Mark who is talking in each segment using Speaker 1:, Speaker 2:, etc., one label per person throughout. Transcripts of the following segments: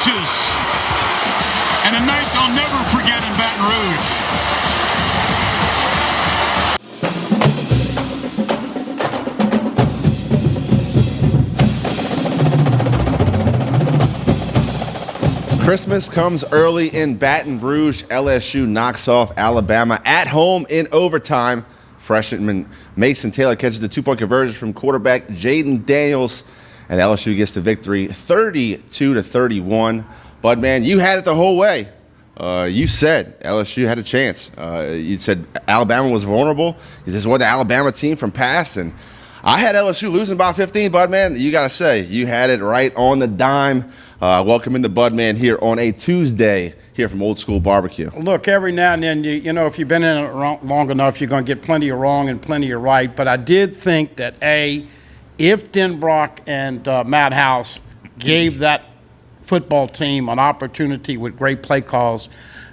Speaker 1: Poches. And a night they'll never forget in Baton Rouge.
Speaker 2: Christmas comes early in Baton Rouge. LSU knocks off Alabama at home in overtime. Freshman Mason Taylor catches the two-point conversion from quarterback Jaden Daniels, and LSU gets the victory 32-31. But, man, you had it the whole way. You said LSU had a chance. You said Alabama was vulnerable. This is what the Alabama team from past, and I had LSU losing by 15, Budman. You got to say, you had it right on the dime. Welcoming the Budman here on a Tuesday here from Old School Barbecue.
Speaker 3: Look, every now and then, you know, if you've been in it long enough, you're going to get plenty of wrong and plenty of right. But I did think that, if Denbrock and Matt House gave that football team an opportunity with great play calls,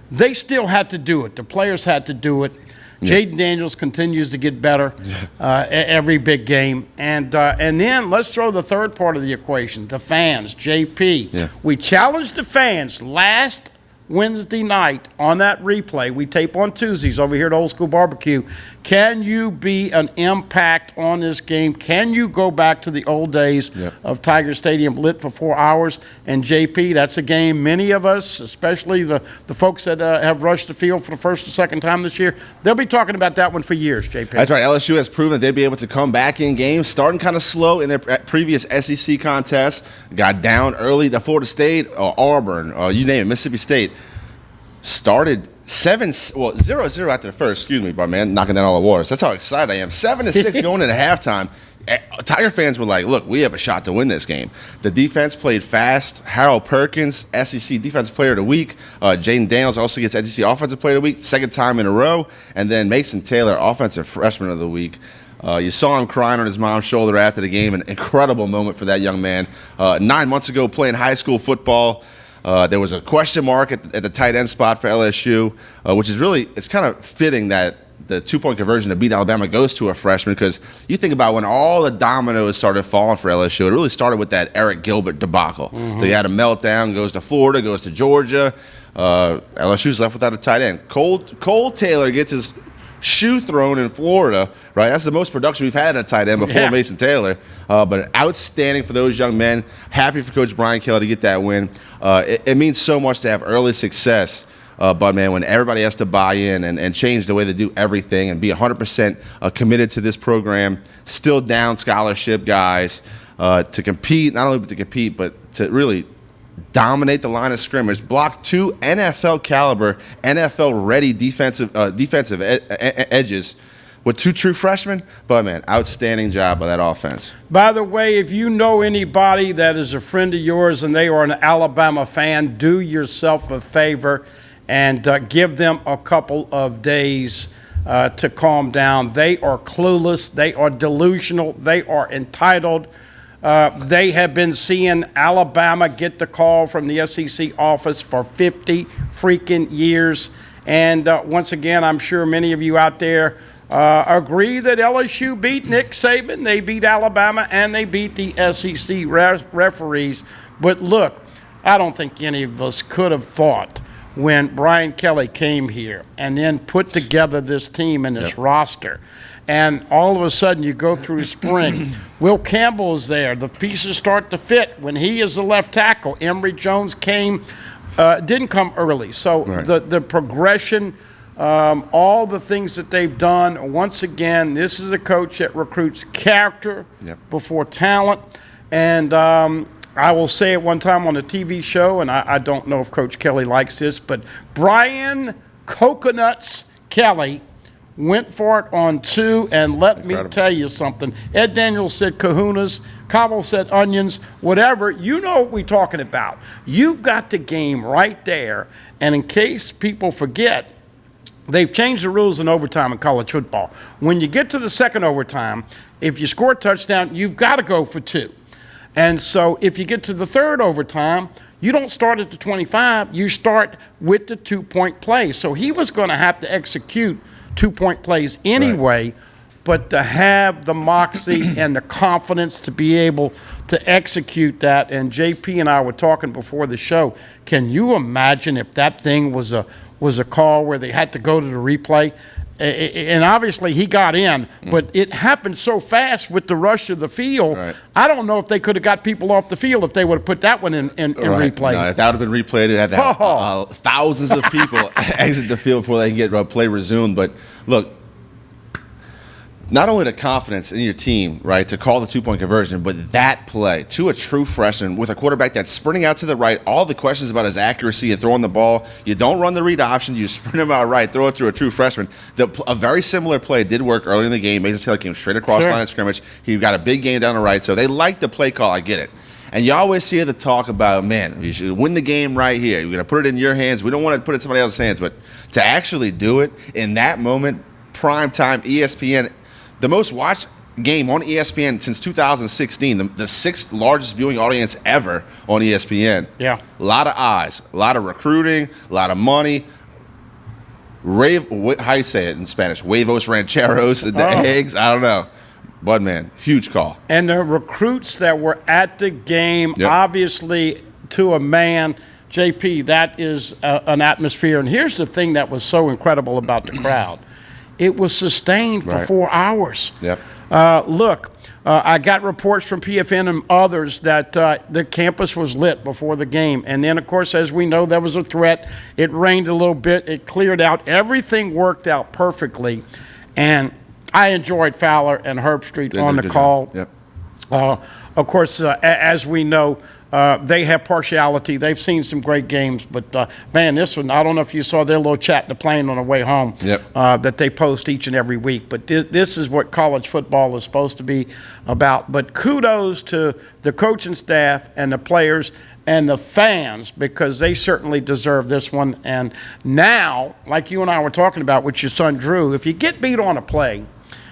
Speaker 3: they still had to do it. The players had to do it. Yeah. Jaden Daniels continues to get better every big game. And then let's throw the third part of the equation, the fans, JP. Yeah. We challenged the fans last Wednesday night on that replay. We tape on Tuesdays over here at Old School Barbecue. Can you be an impact on this game? Can you go back to the old days of Tiger Stadium lit for 4 hours? And, JP, that's a game many of us, especially the folks that have rushed the field for the first or second time this year, they'll be talking about that one for years, JP.
Speaker 2: That's right. LSU has proven that they'd be able to come back in games, starting kind of slow in their previous SEC contests, got down early to Florida State, Auburn, you name it, Mississippi State. Started 0-0 after the first, but man, knocking down all the waters. That's how excited I am. 7-6 going into halftime. Tiger fans were like, look, we have a shot to win this game. The defense played fast. Harold Perkins, SEC Defensive Player of the Week. Jaden Daniels also gets SEC Offensive Player of the Week, second time in a row. And then Mason Taylor, Offensive Freshman of the Week. You saw him crying on his mom's shoulder after the game. An incredible moment for that young man. 9 months ago, playing high school football. There was a question mark at the tight end spot for LSU, which is really, it's kind of fitting that the two-point conversion to beat Alabama goes to a freshman, because you think about when all the dominoes started falling for LSU, it really started with that Eric Gilbert debacle. Mm-hmm. They had a meltdown, goes to Florida, goes to Georgia. LSU's left without a tight end. Cole Taylor gets his shoe thrown in Florida, right? That's the most production we've had at a tight end before Mason Taylor. But outstanding for those young men. Happy for Coach Brian Kelly to get that win. It means so much to have early success, but, man, when everybody has to buy in and change the way they do everything and be 100% committed to this program, still down scholarship guys to compete, not only to compete, but to really dominate the line of scrimmage, block two NFL-caliber, NFL-ready defensive edges with two true freshmen. But, man, outstanding job by that offense.
Speaker 3: By the way, if you know anybody that is a friend of yours and they are an Alabama fan, do yourself a favor and give them a couple of days to calm down. They are clueless. They are delusional. They are entitled. They have been seeing Alabama get the call from the SEC office for 50 freaking years. And once again, I'm sure many of you out there agree that LSU beat Nick Saban. They beat Alabama, and they beat the SEC referees. But look, I don't think any of us could have thought when Brian Kelly came here and then put together this team and this roster. And all of a sudden you go through spring. Will Campbell is there. The pieces start to fit. When he is the left tackle, Emory Jones didn't come early. So the progression, all the things that they've done, once again, this is a coach that recruits character before talent. And I will say it one time on a TV show, and I don't know if Coach Kelly likes this, but Brian Coconuts Kelly went for it on two, and let me tell you something. Ed Daniels said kahunas, Cobble said onions, whatever. You know what we're talking about. You've got the game right there, and in case people forget, they've changed the rules in overtime in college football. When you get to the second overtime, if you score a touchdown, you've got to go for two. And so if you get to the third overtime, you don't start at the 25, you start with the two-point play. So he was going to have to execute two-point plays anyway, but to have the moxie and the confidence to be able to execute that. And JP and I were talking before the show. Can you imagine if that thing was a call where they had to go to the replay? And obviously he got in, but it happened so fast with the rush of the field.
Speaker 2: Right.
Speaker 3: I don't know if they could have got people off the field if they would have put that one in replay.
Speaker 2: No, if that would have been replayed, it had to have thousands of people exit the field before they can get play resumed. But look, not only the confidence in your team, right, to call the two-point conversion, but that play to a true freshman with a quarterback that's sprinting out to the right, all the questions about his accuracy and throwing the ball, you don't run the read option, you sprint him out right, throw it to a true freshman. A very similar play did work early in the game. Mason Taylor came straight across the line of scrimmage. He got a big game down the right, so they like the play call. I get it. And you always hear the talk about, man, you should win the game right here. You're going to put it in your hands. We don't want to put it in somebody else's hands. But to actually do it in that moment, prime time, ESPN, the most watched game on ESPN since 2016, the sixth largest viewing audience ever on ESPN.
Speaker 3: Yeah.
Speaker 2: A lot of eyes, a lot of recruiting, a lot of money. How you say it in Spanish? Huevos rancheros, the eggs, I don't know. But, man, huge call.
Speaker 3: And the recruits that were at the game, obviously, to a man, JP, that is an atmosphere. And here's the thing that was so incredible about the crowd. It was sustained for 4 hours.
Speaker 2: Yep.
Speaker 3: Look, I got reports from PFN and others that the campus was lit before the game. And then, of course, as we know, there was a threat. It rained a little bit. It cleared out. Everything worked out perfectly. And I enjoyed Fowler and Herbstreit on the call.
Speaker 2: Yep.
Speaker 3: Of course, as we know, they have partiality. They've seen some great games, but man, this one, I don't know if you saw their little chat in the plane on the way home that they post each and every week. But this is what college football is supposed to be about. But kudos to the coaching staff and the players and the fans, because they certainly deserve this one. And now, like you and I were talking about with your son Drew, if you get beat on a play,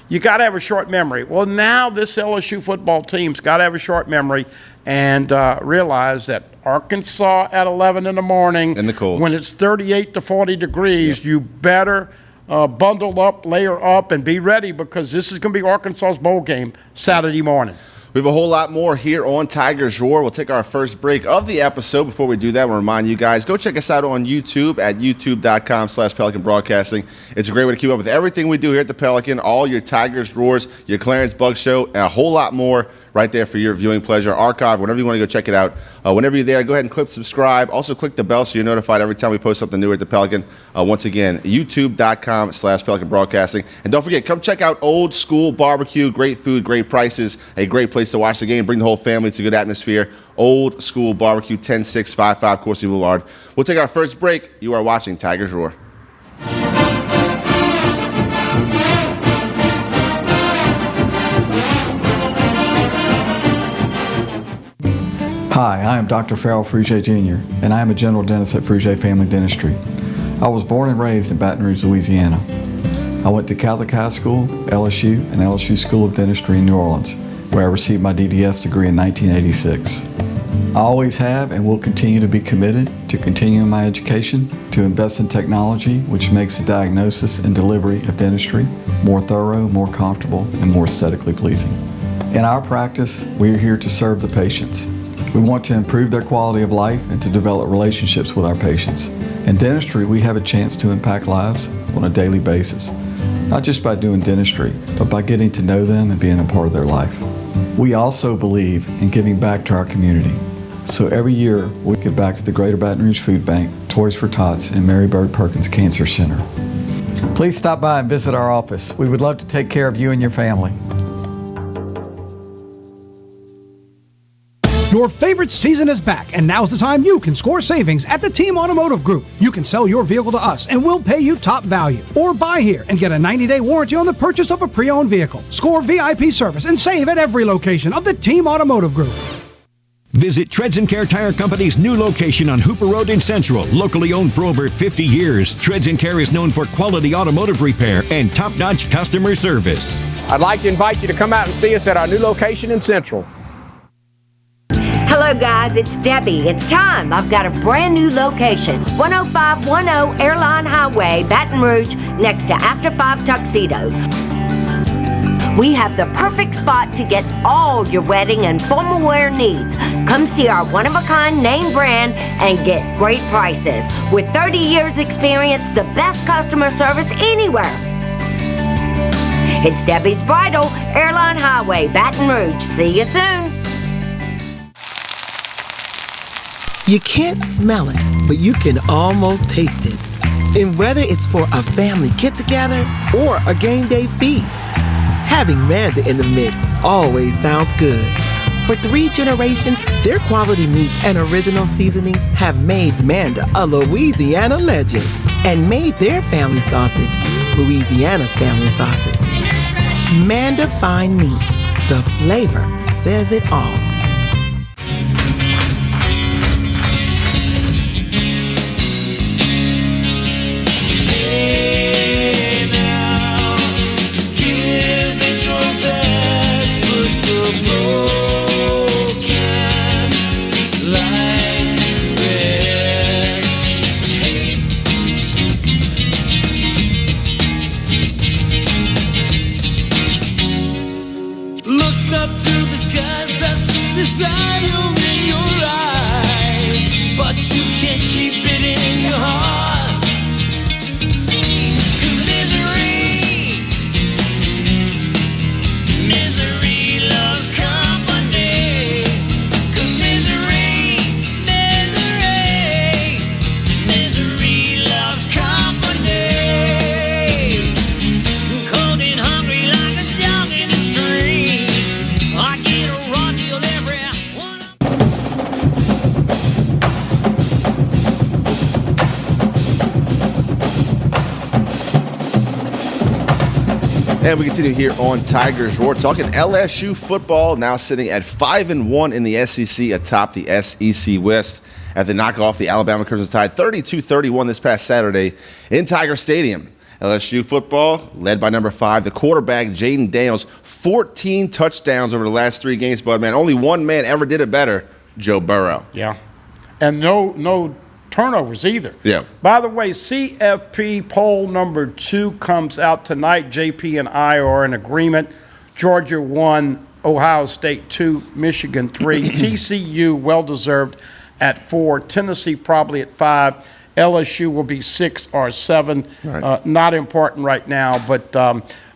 Speaker 3: you got to have a short memory. Well, now this LSU football team's got to have a short memory and realize that Arkansas at 11 in the morning,
Speaker 2: in the cold,
Speaker 3: when it's 38 to 40 degrees, you better bundle up, layer up, and be ready, because this is going to be Arkansas's bowl game Saturday morning.
Speaker 2: We have a whole lot more here on Tigers Roar. We'll take our first break of the episode. Before we do that, we'll remind you guys, go check us out on YouTube at youtube.com/Pelican Broadcasting. It's a great way to keep up with everything we do here at the Pelican, all your Tigers Roars, your Clarence Bug Show, and a whole lot more right there for your viewing pleasure. Archive, whenever you want to go check it out. Whenever you're there, go ahead and click subscribe. Also click the bell so you're notified every time we post something new at the Pelican. Once again, youtube.com/Pelican Broadcasting. And don't forget, come check out Old School Barbecue. Great food, great prices, a great place to watch the game. Bring the whole family. It's a good atmosphere. Old School Barbecue, 10655 Coursey Boulevard. We'll take our first break. You are watching Tigers Roar.
Speaker 4: Hi, I am Dr. Farrell Frugier Jr., and I am a general dentist at Frugier Family Dentistry. I was born and raised in Baton Rouge, Louisiana. I went to Catholic High School, LSU, and LSU School of Dentistry in New Orleans, where I received my DDS degree in 1986. I always have and will continue to be committed to continuing my education, to invest in technology which makes the diagnosis and delivery of dentistry more thorough, more comfortable, and more aesthetically pleasing. In our practice, we are here to serve the patients. We want to improve their quality of life and to develop relationships with our patients. In dentistry, we have a chance to impact lives on a daily basis, not just by doing dentistry, but by getting to know them and being a part of their life. We also believe in giving back to our community. So every year, we give back to the Greater Baton Rouge Food Bank, Toys for Tots, and Mary Bird Perkins Cancer Center. Please stop by and visit our office. We would love to take care of you and your family.
Speaker 5: Your favorite season is back, and now's the time you can score savings at the Team Automotive Group. You can sell your vehicle to us, and we'll pay you top value. Or buy here and get a 90-day warranty on the purchase of a pre-owned vehicle. Score VIP service and save at every location of the Team Automotive Group.
Speaker 6: Visit Treads & Care Tire Company's new location on Hooper Road in Central. Locally owned for over 50 years, Treads & Care is known for quality automotive repair and top-notch customer service.
Speaker 7: I'd like to invite you to come out and see us at our new location in Central.
Speaker 8: Hello guys, it's Debbie. It's time. I've got a brand new location. 10510 Airline Highway, Baton Rouge, next to After 5 Tuxedos. We have the perfect spot to get all your wedding and formal wear needs. Come see our one-of-a-kind name brand and get great prices. With 30 years experience, the best customer service anywhere. It's Debbie's Bridal, Airline Highway, Baton Rouge. See you soon.
Speaker 9: You can't smell it, but you can almost taste it. And whether it's for a family get-together or a game day feast, having Manda in the mix always sounds good. For 3 generations, their quality meats and original seasonings have made Manda a Louisiana legend and made their family sausage Louisiana's family sausage. Manda Fine Meats. The flavor says it all.
Speaker 2: And we continue here on Tigers Roar, talking LSU football, now sitting at 5-1 in the SEC atop the SEC West after knock off the Alabama Crimson Tide 32-31 this past Saturday in Tiger Stadium. LSU football, led by number 5, the quarterback, Jaden Daniels, 14 touchdowns over the last 3 games, but man, only one man ever did it better, Joe Burrow.
Speaker 3: Yeah, and no turnovers either.
Speaker 2: Yeah.
Speaker 3: By the way, CFP poll number 2 comes out tonight. JP and I are in agreement. Georgia 1, Ohio State 2, Michigan 3, TCU well-deserved at 4, Tennessee probably at 5, LSU will be 6 or 7. Right. Not important right now, but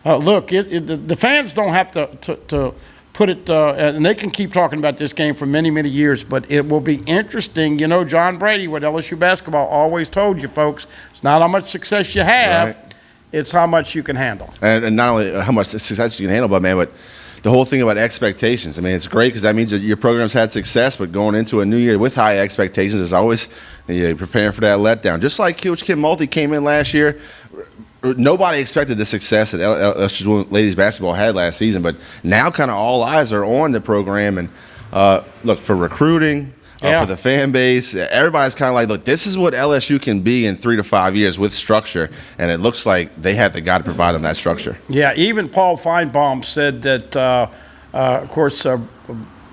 Speaker 3: look, the fans don't have to put it, and they can keep talking about this game for many, many years, but it will be interesting. You know, John Brady with LSU basketball always told you, folks, it's not how much success you have, right. It's how much you can handle. And
Speaker 2: not only how much success you can handle, but the whole thing about expectations. I mean, it's great because that means that your program's had success, but going into a new year with high expectations is always preparing for that letdown. Just like Coach Kim Mulkey came in last year, nobody expected the success that LSU ladies basketball had last season, but now kind of all eyes are on the program. And look, for recruiting, for the fan base, everybody's kind of like, look, this is what LSU can be in 3 to 5 years with structure, and it looks like they have the guy to provide them that structure. Yeah, even Paul Feinbaum said that, of course,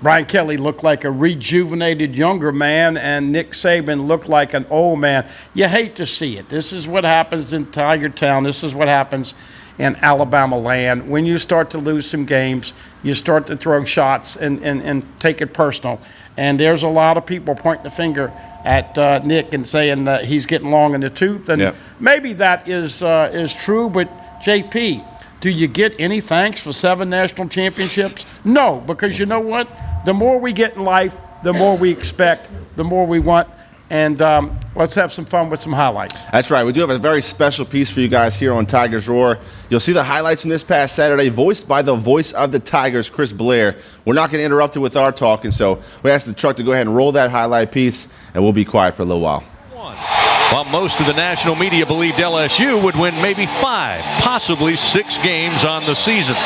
Speaker 2: Brian Kelly looked like a rejuvenated younger man, and Nick Saban looked like an old man. You hate to see it. This is what happens in Tiger Town. This is what happens in Alabama land. When you start to lose some games, you start to throw shots and take it personal. And there's a lot of people pointing the finger at Nick and saying that he's getting long in the tooth. And maybe that is true, but JP, do you get any thanks for 7 national championships? No, because you know what? The more we get in life, the more we expect, the more we want. And let's have some fun with some highlights. That's right. We do have a very special piece for you guys here on Tigers Roar. You'll see the highlights from this past Saturday, voiced by the voice of the Tigers, Chris Blair. We're not going to interrupt it with our talk, and so we asked the truck to go ahead and roll that highlight piece, and we'll be quiet for a little while.
Speaker 10: While most of the national media believed LSU would win maybe 5, possibly 6 games on the season.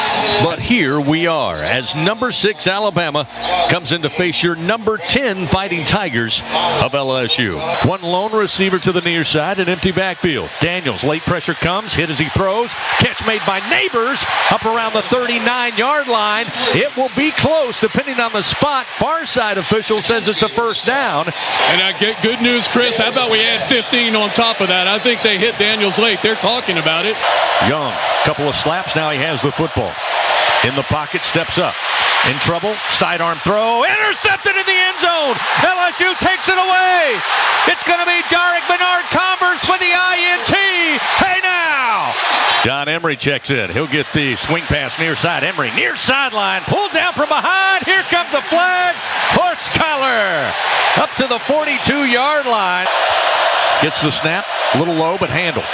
Speaker 10: But here we are as number 6 Alabama comes in to face your number 10 Fighting Tigers of LSU. One lone receiver to the near side, an empty backfield. Daniels, late pressure comes, hit as he throws. Catch made by Neighbors up around the 39-yard line. It will be close depending on the spot. Far side official says it's a first down.
Speaker 11: And I get good news, Chris. How about we add 15 on top of that? I think they hit Daniels late. They're talking about it.
Speaker 10: Young, couple of slaps. Now he has the football. In the pocket, steps up. In trouble, sidearm throw, intercepted in the end zone. LSU takes it away. It's going to be Jarek Bernard-Converse with the INT. Hey now! Don Emery checks in. He'll get the swing pass near side. Emery near sideline, pulled down from behind. Here comes a flag. Horse collar up to the 42-yard line. Gets the snap, a little low, but handled.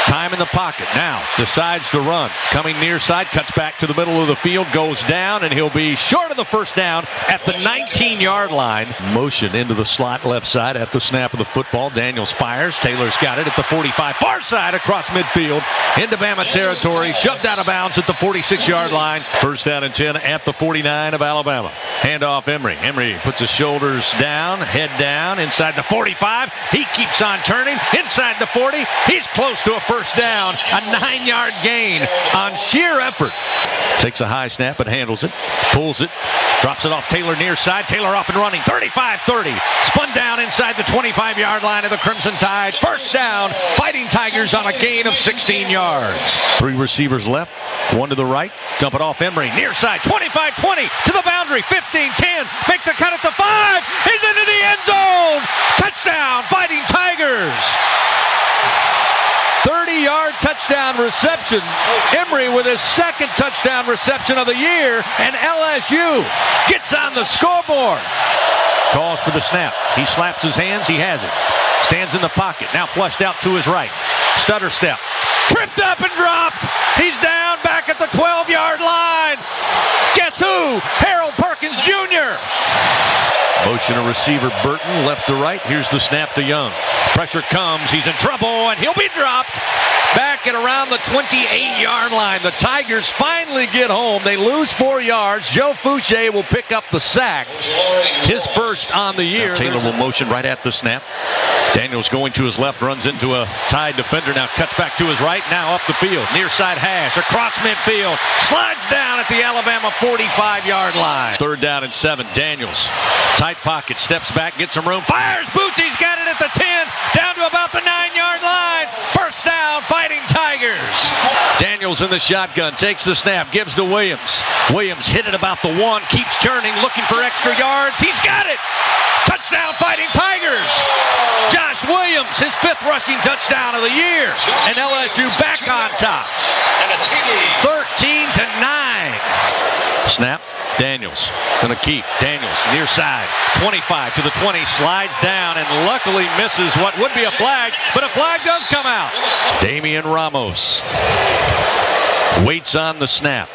Speaker 10: Time in the pocket. Now decides to run. Coming near side, cuts back to the middle of the field, goes down, and he'll be short of the first down at the 19-yard line. Motion into the slot left side at the snap of the football. Daniels fires. Taylor's got it at the 45. Far side across midfield into Bama territory. Shoved out of bounds at the 46-yard line. First down and 10 at the 49 of Alabama. Handoff Emery. Emery puts his shoulders down, head down, inside the 45. He keeps on turning. Inside the 40. He's close to a first down, a 9-yard gain on sheer effort. Takes a high snap and handles it, pulls it, drops it off Taylor near side. Taylor off and running, 35-30. Spun down inside the 25-yard line of the Crimson Tide. First down, Fighting Tigers on a gain of 16 yards. 3 receivers left, 1 to the right. Dump it off Emery, near side, 25-20 to the boundary, 15-10. Makes a cut at the 5. He's into the end zone. Touchdown, Fighting Tigers. 30-yard touchdown reception. Emery with his second touchdown reception of the year, and LSU gets on the scoreboard. Calls for the snap. He slaps his hands. He has it. Stands in the pocket. Now flushed out to his right. Stutter step. Tripped up and dropped. He's down back at the 12-yard line. Guess who? Harold Perkins Jr. Motion a receiver Burton left to right. Here's the snap to Young. Pressure comes. He's in trouble, and he'll be dropped back at around the 28-yard line. The Tigers finally get home. They lose 4 yards. Joe Fouché will pick up the sack. His first on the year. Now Taylor will motion right at the snap. Daniels going to his left, runs into a Tide defender. Now cuts back to his right. Now up the field. Near side hash. Across midfield. Slides down at the Alabama 45-yard line. 3rd down and 7. Daniels. Tight pocket. Steps back. Gets some room. Fires. Bootsy's got it at the 10. Down to about the 9-yard line. First down. Fighting Tigers. Daniels in the shotgun. Takes the snap. Gives to Williams. Williams hit it about the 1. Keeps turning. Looking for extra yards. He's got it. Touchdown Fighting Tigers. Josh Williams, his 5th rushing touchdown of the year. And LSU back on top. 13-9. Snap. Daniels gonna keep. Daniels near side. 25 to the 20. Slides down and luckily misses what would be a flag. But a flag does come out. Damian Ramos waits on the snap.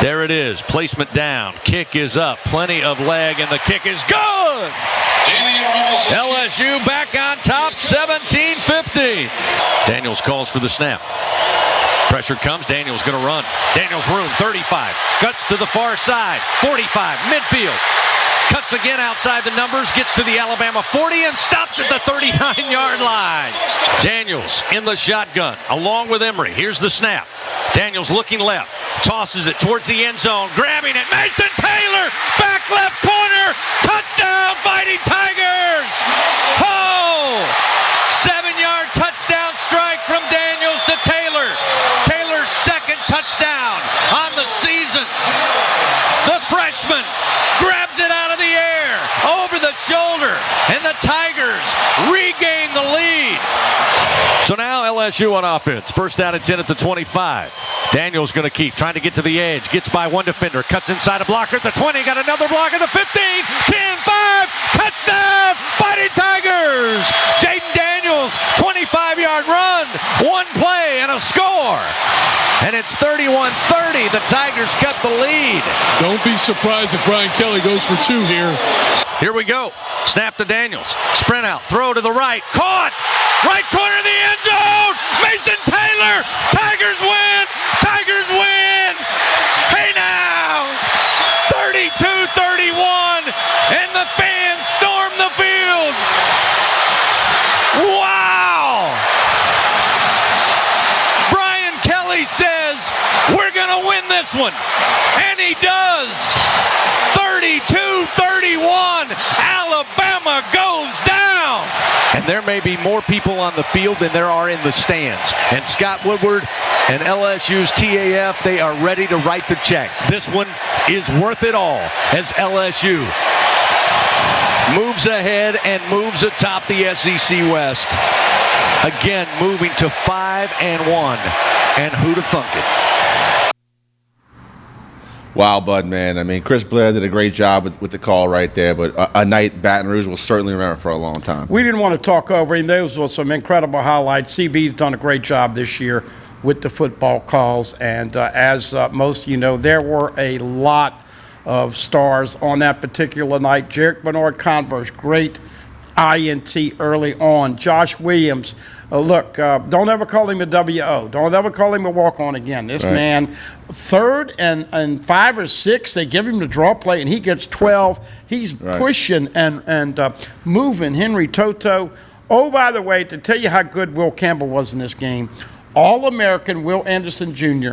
Speaker 10: There it is. Placement down. Kick is up. Plenty of leg, and the kick is good. LSU back on top, 17-15. Daniels calls for the snap. Pressure comes. Daniels going to run. Daniels room, 35. Guts to the far side. 45, midfield. Cuts again outside the numbers, gets to the Alabama 40 and stops at the 39-yard line. Daniels in the shotgun along with Emery. Here's the snap. Daniels looking left, tosses it towards the end zone, grabbing it. Mason Taylor, back left corner, touchdown Fighting Tigers. Oh! 7-yard touchdown strike from Daniels to Taylor. Taylor's 2nd touchdown on the season. The freshman grabs it out of the air, over the shoulder, and the Tigers regain the lead. So now LSU on offense. 1st down and 10 at the 25. Daniels going to keep, trying to get to the edge. Gets by one defender, cuts inside a blocker at the 20. Got another block at the 15. 10-5. Touchdown, Fighting Tigers. Jaden Daniels, 25-yard run. 1 play and a score. And it's 31-30. The Tigers cut the lead.
Speaker 11: Don't be surprised if Brian Kelly goes for 2 here.
Speaker 10: Here we go. Snap to Daniels. Sprint out. Throw to the right. Caught. Right corner of the end zone. Mason Taylor. Tigers win. Tigers win. Hey now. 32-31. And the fans storm the field. Wow. Brian Kelly says, we're going to win this one. And he does. 32-31. Alabama goes down. And there may be more people on the field than there are in the stands. And Scott Woodward and LSU's TAF, they are ready to write the check. This one is worth it all as LSU moves ahead and moves atop the SEC West. Again, moving to 5-1. And who'd have thunk it?
Speaker 2: Wow, Bud, man. I mean, Chris Blair did a great job with the call right there, but a night Baton Rouge will certainly remember for a long time.
Speaker 3: We didn't want to talk over him. Those were some incredible highlights. CB's done a great job this year with the football calls, and as most of you know, there were a lot of stars on that particular night. Jarek Bernard Converse, great INT early on. Josh Williams, look, don't ever call him a WO. Don't ever call him a walk-on again. This man, 3rd and 5 or 6, they give him the draw play, and he gets 12. He's pushing and moving. Henry Toto. Oh, by the way, to tell you how good Will Campbell was in this game, All-American Will Anderson Jr.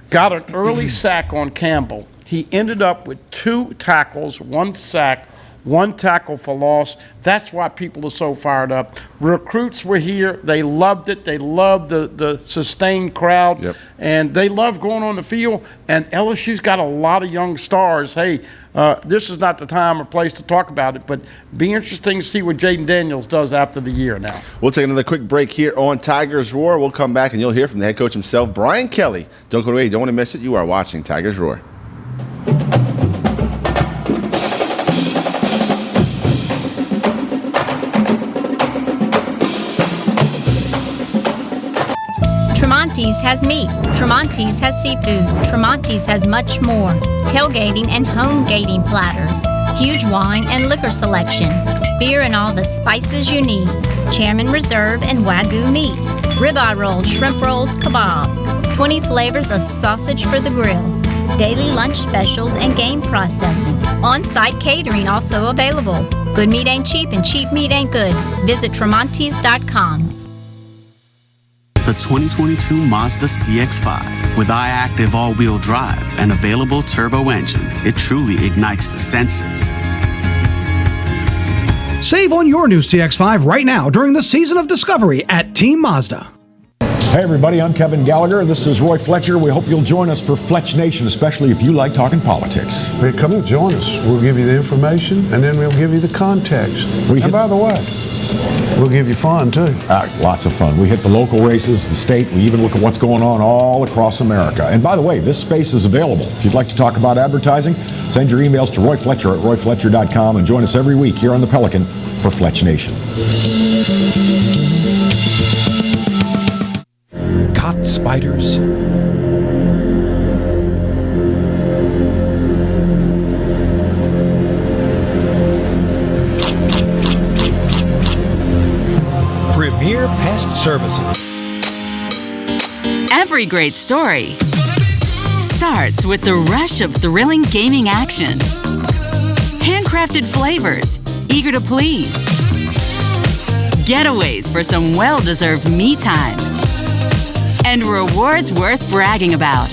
Speaker 3: got an early sack on Campbell. He ended up with 2 tackles, 1 sack, 1 tackle for loss. That's why people are so fired up. Recruits were here. They loved it. They loved the sustained crowd. And they loved going on the field. And LSU's got a lot of young stars. Hey, this is not the time or place to talk about it, but be interesting to see what Jaden Daniels does after the year now.
Speaker 2: We'll take another quick break here on Tigers Roar. We'll come back and you'll hear from the head coach himself, Brian Kelly. Don't go away. You don't want to miss it. You are watching Tigers Roar.
Speaker 12: Tremonti's has meat. Tremonti's has seafood. Tremonti's has much more. Tailgating and home gating platters. Huge wine and liquor selection. Beer and all the spices you need. Chairman Reserve and Wagyu meats. Ribeye rolls, shrimp rolls, kebabs. 20 flavors of sausage for the grill. Daily lunch specials and game processing. On-site catering also available. Good meat ain't cheap and cheap meat ain't good. Visit Tremonti's.com.
Speaker 13: The 2022 Mazda CX-5 with iActive all-wheel drive and available turbo engine. It truly ignites the senses.
Speaker 5: Save on your new CX-5 right now during the season of discovery at Team Mazda.
Speaker 14: Hey everybody, I'm Kevin Gallagher. This is Roy Fletcher. We hope you'll join us for Fletch Nation, especially if you like talking politics.
Speaker 15: Hey, come and join us. We'll give you the information, and then we'll give you the context. And by the way, we'll give you fun, too.
Speaker 14: Lots of fun. We hit the local races, the state. We even look at what's going on all across America. And by the way, this space is available. If you'd like to talk about advertising, send your emails to Roy Fletcher at royfletcher.com and join us every week here on the Pelican for Fletch Nation.
Speaker 16: Caught spiders. Premier Pest Services.
Speaker 17: Every great story starts with the rush of thrilling gaming action. Handcrafted flavors, eager to please. Getaways for some well-deserved me time. And rewards worth bragging about.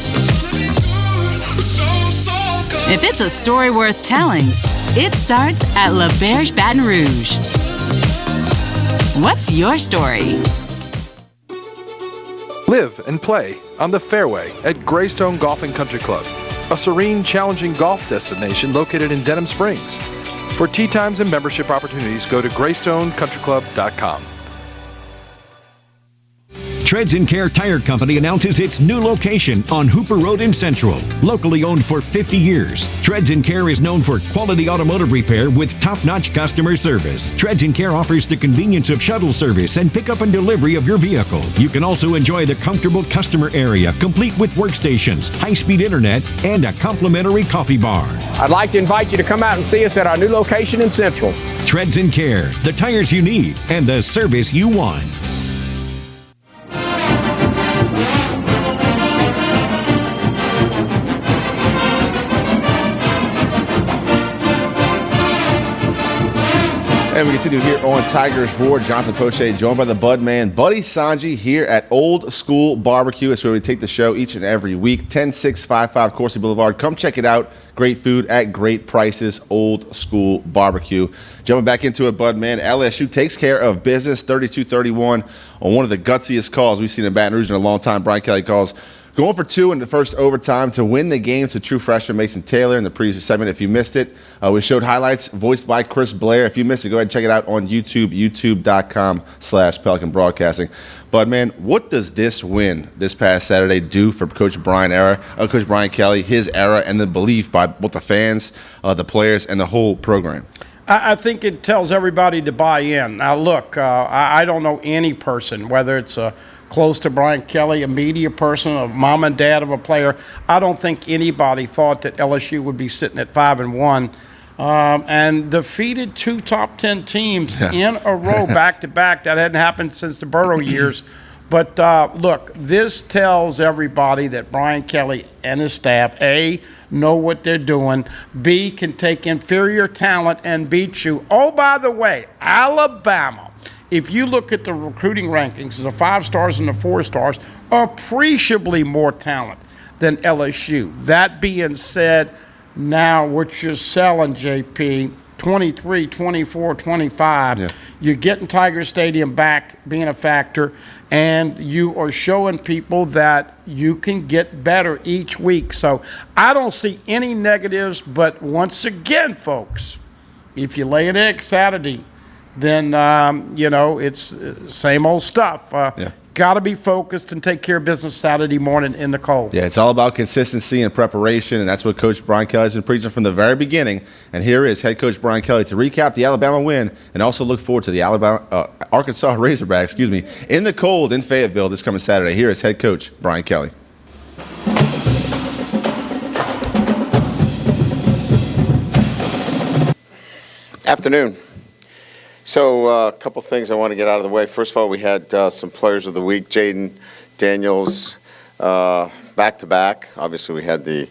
Speaker 17: If it's a story worth telling, it starts at La Berge Baton Rouge. What's your story?
Speaker 18: Live and play on the fairway at Greystone Golf and Country Club, a serene, challenging golf destination located in Denham Springs. For tee times and membership opportunities, go to greystonecountryclub.com.
Speaker 6: Treads & Care Tire Company announces its new location on Hooper Road in Central. Locally owned for 50 years, Treads & Care is known for quality automotive repair with top-notch customer service. Treads & Care offers the convenience of shuttle service and pickup and delivery of your vehicle. You can also enjoy the comfortable customer area, complete with workstations, high-speed internet, and a complimentary coffee bar.
Speaker 7: I'd like to invite you to come out and see us at our new location in Central.
Speaker 6: Treads & Care, the tires you need and the service you want.
Speaker 2: And we continue here on Tigers Roar. Jonathan Poche joined by the Bud Man, Buddy Songy, here at Old School Barbecue. It's where we take the show each and every week. 10655 Coursey Boulevard. Come check it out. Great food at great prices. Old School Barbecue. Jumping back into it, Bud Man. LSU takes care of business 32-31 on one of the gutsiest calls we've seen in Baton Rouge in a long time. Brian Kelly calls. Going for 2 in the first overtime to win the game to true freshman Mason Taylor in the previous segment. If you missed it, we showed highlights voiced by Chris Blair. If you missed it, go ahead and check it out on YouTube, youtube.com/Pelican Broadcasting. But, man, what does this win this past Saturday do for Coach Brian Kelly, his era, and the belief by both the fans, the players, and the whole program?
Speaker 3: I think it tells everybody to buy in. Now, look, I don't know any person, whether it's close to Brian Kelly, a media person, a mom and dad of a player. I don't think anybody thought that LSU would be sitting at 5-1 and defeated 2 top 10 teams in a row back-to-back. That hadn't happened since the Burrow years. But, look, this tells everybody that Brian Kelly and his staff, A, know what they're doing, B, can take inferior talent and beat you. Oh, by the way, Alabama, if you look at the recruiting rankings, the 5 stars and the 4 stars, appreciably more talent than LSU. That being said, now what you're selling, JP, 23, 24, 25, you're getting Tiger Stadium back being a factor, and you are showing people that you can get better each week. So I don't see any negatives, but once again, folks, if you lay an egg Saturday, then, it's same old stuff. Got to be focused and take care of business Saturday morning in the cold.
Speaker 2: Yeah, it's all about consistency and preparation, and that's what Coach Brian Kelly has been preaching from the very beginning. And here is head coach Brian Kelly to recap the Alabama win and also look forward to the Arkansas Razorbacks, in the cold in Fayetteville this coming Saturday. Here is head coach Brian Kelly.
Speaker 19: Afternoon. So a couple things I want to get out of the way. First of all, we had some players of the week. Jaden Daniels, back-to-back. Obviously, we had the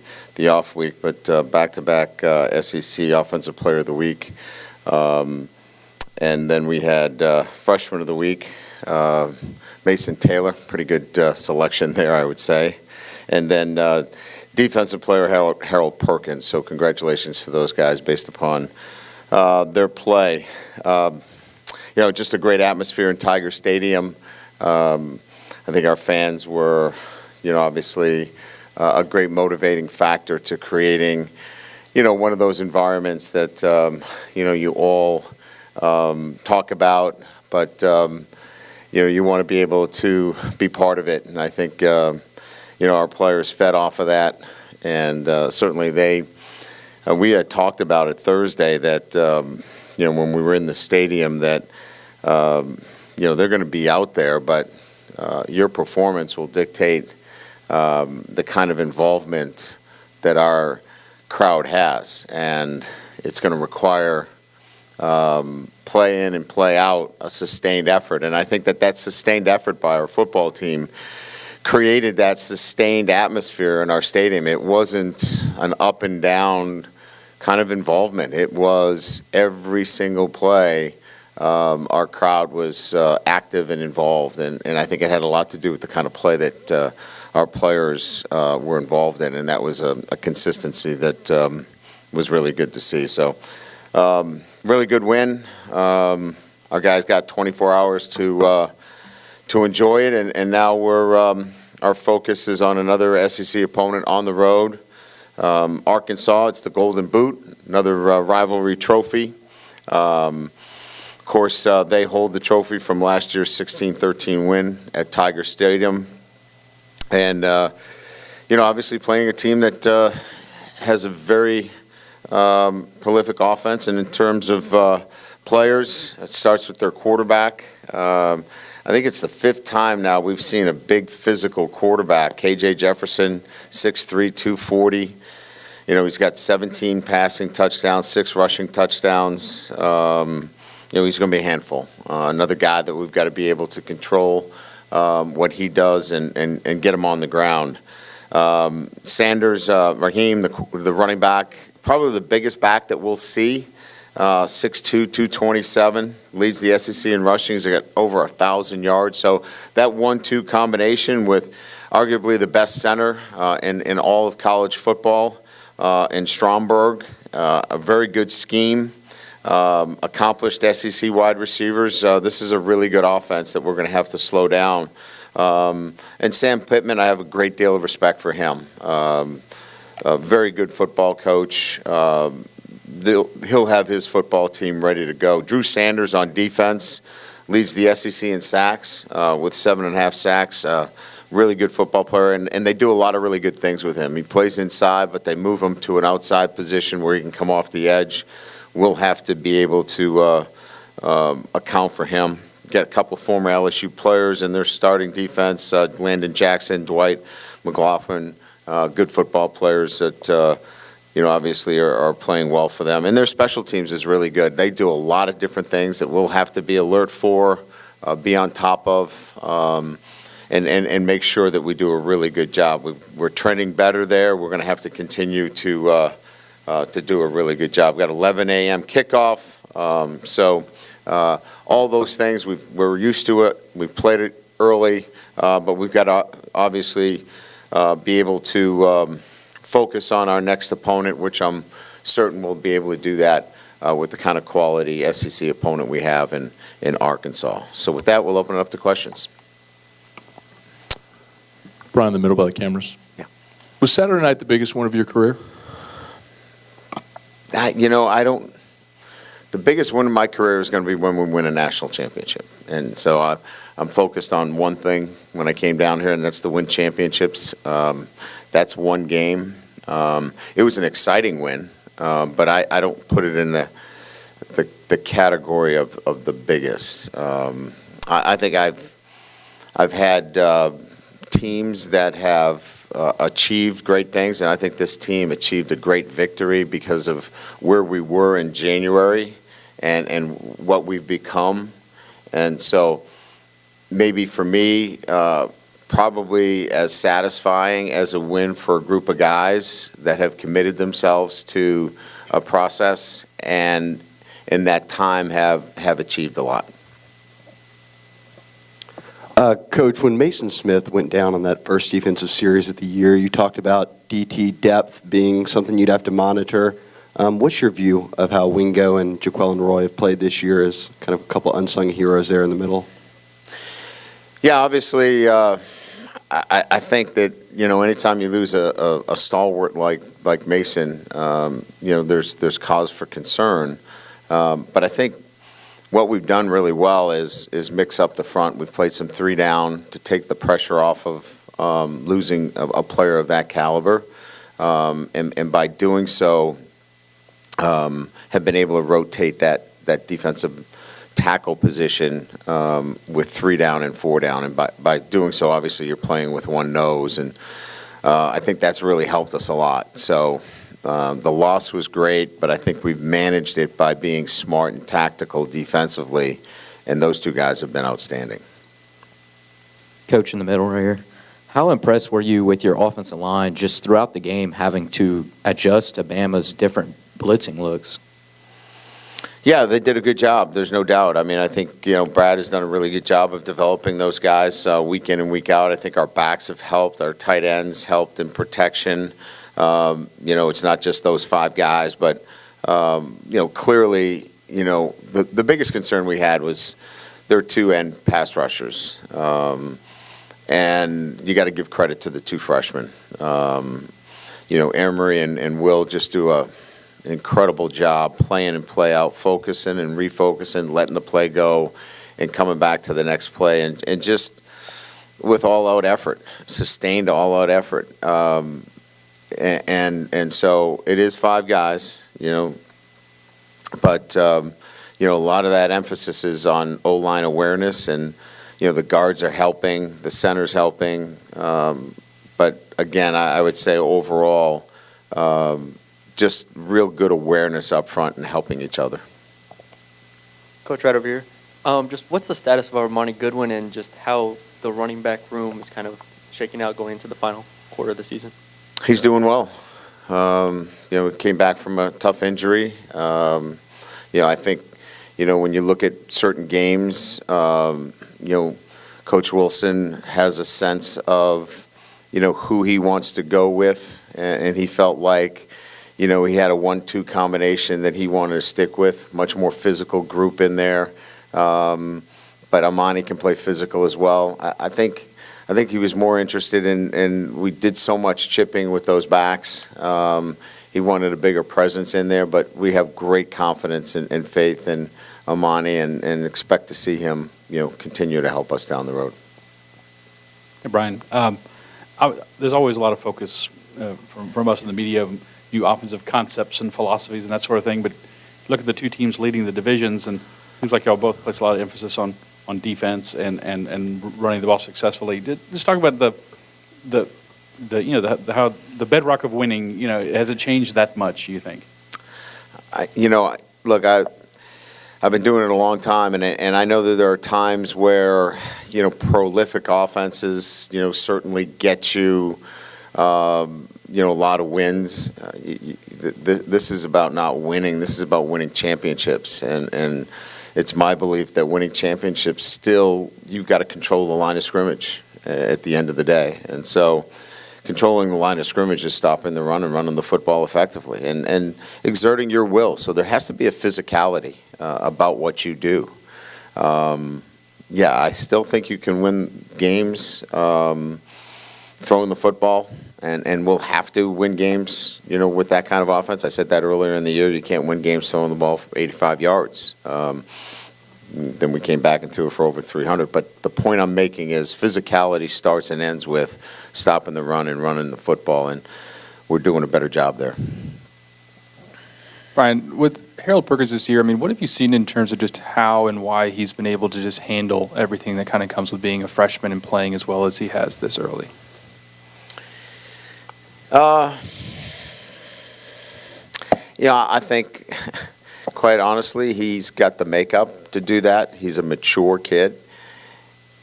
Speaker 19: off week, but back-to-back SEC Offensive Player of the Week. And then we had Freshman of the Week, Mason Taylor. Pretty good selection there, I would say. And then Defensive Player Harold Perkins. So congratulations to those guys based upon their play. Just a great atmosphere in Tiger Stadium. I think our fans were, obviously a great motivating factor to creating, one of those environments that, you all talk about, but, you want to be able to be part of it. And I think, our players fed off of that. And certainly we had talked about it Thursday that, when we were in the stadium that, they're going to be out there, but your performance will dictate the kind of involvement that our crowd has. And it's going to require play in and play out a sustained effort. And I think that sustained effort by our football team created that sustained atmosphere in our stadium. It wasn't an up and down kind of involvement. It was every single play. Our crowd was active and involved, and I think it had a lot to do with the kind of play that our players were involved in, and that was a consistency that was really good to see. So, really good win. Our guys got 24 hours to enjoy it, and now our focus is on another SEC opponent on the road. Arkansas, it's the Golden Boot, another rivalry trophy. Of course, they hold the trophy from last year's 16-13 win at Tiger Stadium. And, obviously playing a team that has a very prolific offense. And in terms of players, it starts with their quarterback. I think it's the 5th time now we've seen a big physical quarterback. KJ Jefferson, 6'3", 240. He's got 17 passing touchdowns, 6 rushing touchdowns. He's going to be a handful. Another guy that we've got to be able to control what he does and get him on the ground. Sanders, Raheem, the running back, probably the biggest back that we'll see 6'2", 227, leads the SEC in rushing. He's got over 1,000 yards. So that 1-2 combination with arguably the best center in all of college football in Stromberg, a very good scheme, accomplished SEC wide receivers. This is a really good offense that we're going to have to slow down. And Sam Pittman, I have a great deal of respect for him. A very good football coach. He'll have his football team ready to go. Drew Sanders on defense leads the SEC in sacks with 7.5 sacks. Really good football player, and they do a lot of really good things with him. He plays inside, but they move him to an outside position where he can come off the edge. We'll have to be able to account for him. Got a couple of former LSU players in their starting defense, Landon Jackson, Dwight McLaughlin, good football players that obviously are playing well for them. And their special teams is really good. They do a lot of different things that we'll have to be alert for, be on top of, and make sure that we do a really good job. We're trending better there. We're going to have to continue to do a really good job. We've got 11 a.m. kickoff. All those things, we're used to it. We've played it early, but we've got to obviously be able to focus on our next opponent, which I'm certain we'll be able to do that with the kind of quality SEC opponent we have in Arkansas. So with that, we'll open it up to questions.
Speaker 11: Brian, in the middle by the cameras.
Speaker 19: Yeah.
Speaker 11: Was Saturday night the biggest one of your career?
Speaker 19: The biggest win of my career is going to be when we win a national championship. And so I'm focused on one thing when I came down here, and that's to win championships. That's one game. It was an exciting win, but I don't put it in the category of the biggest. I think I've had teams that have achieved great things, and I think this team achieved a great victory because of where we were in January and what we've become. And so maybe for me, probably as satisfying as a win for a group of guys that have committed themselves to a process and in that time have achieved a lot.
Speaker 20: Coach, when Mason Smith went down on that first defensive series of the year, you talked about DT depth being something you'd have to monitor. What's your view of how Wingo and Jaquelin Roy have played this year as kind of a couple unsung heroes there in the middle?
Speaker 19: Yeah, obviously, I think that, anytime you lose a stalwart like Mason, there's cause for concern. But I think what we've done really well is mix up the front. We've played some 3 down to take the pressure off of losing a player of that caliber. And by doing so, have been able to rotate that defensive tackle position with 3 down and 4 down. And by doing so, obviously, you're playing with one nose. And I think that's really helped us a lot. So the loss was great, but I think we've managed it by being smart and tactical defensively, and those 2 guys have been outstanding.
Speaker 21: Coach in the middle right here, how impressed were you with your offensive line just throughout the game having to adjust to Bama's different blitzing looks?
Speaker 19: Yeah, they did a good job. There's no doubt. I mean, I think, Brad has done a really good job of developing those guys week in and week out. I think our backs have helped. Our tight ends helped in protection. It's not just those 5 guys, but, clearly, the biggest concern we had was their 2-end pass rushers. And you got to give credit to the 2 freshmen. Emery and Will just do an incredible job playing and play out, focusing and refocusing, letting the play go, and coming back to the next play, and just with all-out effort, sustained all-out effort. And so it is 5 guys, but a lot of that emphasis is on O-line awareness, and the guards are helping, the center's helping, but again, I would say overall, just real good awareness up front and helping each other.
Speaker 22: Coach, right over here. Just what's the status of Armani Goodwin and just how the running back room is kind of shaking out going into the final quarter of the season?
Speaker 19: He's doing well. Came back from a tough injury. I think, when you look at certain games, Coach Wilson has a sense of, who he wants to go with, and he felt like, he had a 1-2 combination that he wanted to stick with, much more physical group in there. But Amani can play physical as well. I think he was more interested in we did so much chipping with those backs. He wanted a bigger presence in there, but we have great confidence and faith in Amani and expect to see him, continue to help us down the road.
Speaker 1: Hey, Brian, there's always a lot of focus from us in the media, new offensive concepts and philosophies and that sort of thing, but look at the two teams leading the divisions, and it seems like y'all both place a lot of emphasis on defense and running the ball successfully. Just talk about how the bedrock of winning, has it changed that much, you think?
Speaker 19: Look, I've been doing it a long time, and I know that there are times where, prolific offenses, certainly get you, a lot of wins. This is about not winning. This is about winning championships, and it's my belief that winning championships still, you've got to control the line of scrimmage at the end of the day. And so controlling the line of scrimmage is stopping the run and running the football effectively and exerting your will. So there has to be a physicality about what you do. I still think you can win games throwing the football, and we'll have to win games, with that kind of offense. I said that earlier in the year. You can't win games throwing the ball for 85 yards. Then we came back and threw it for over 300. But the point I'm making is physicality starts and ends with stopping the run and running the football, and we're doing a better job there.
Speaker 18: Brian, with Harold Perkins this year, what have you seen in terms of just how and why he's been able to just handle everything that kind of comes with being a freshman and playing as well as he has this early?
Speaker 19: I think, quite honestly, he's got the makeup to do that. He's a mature kid.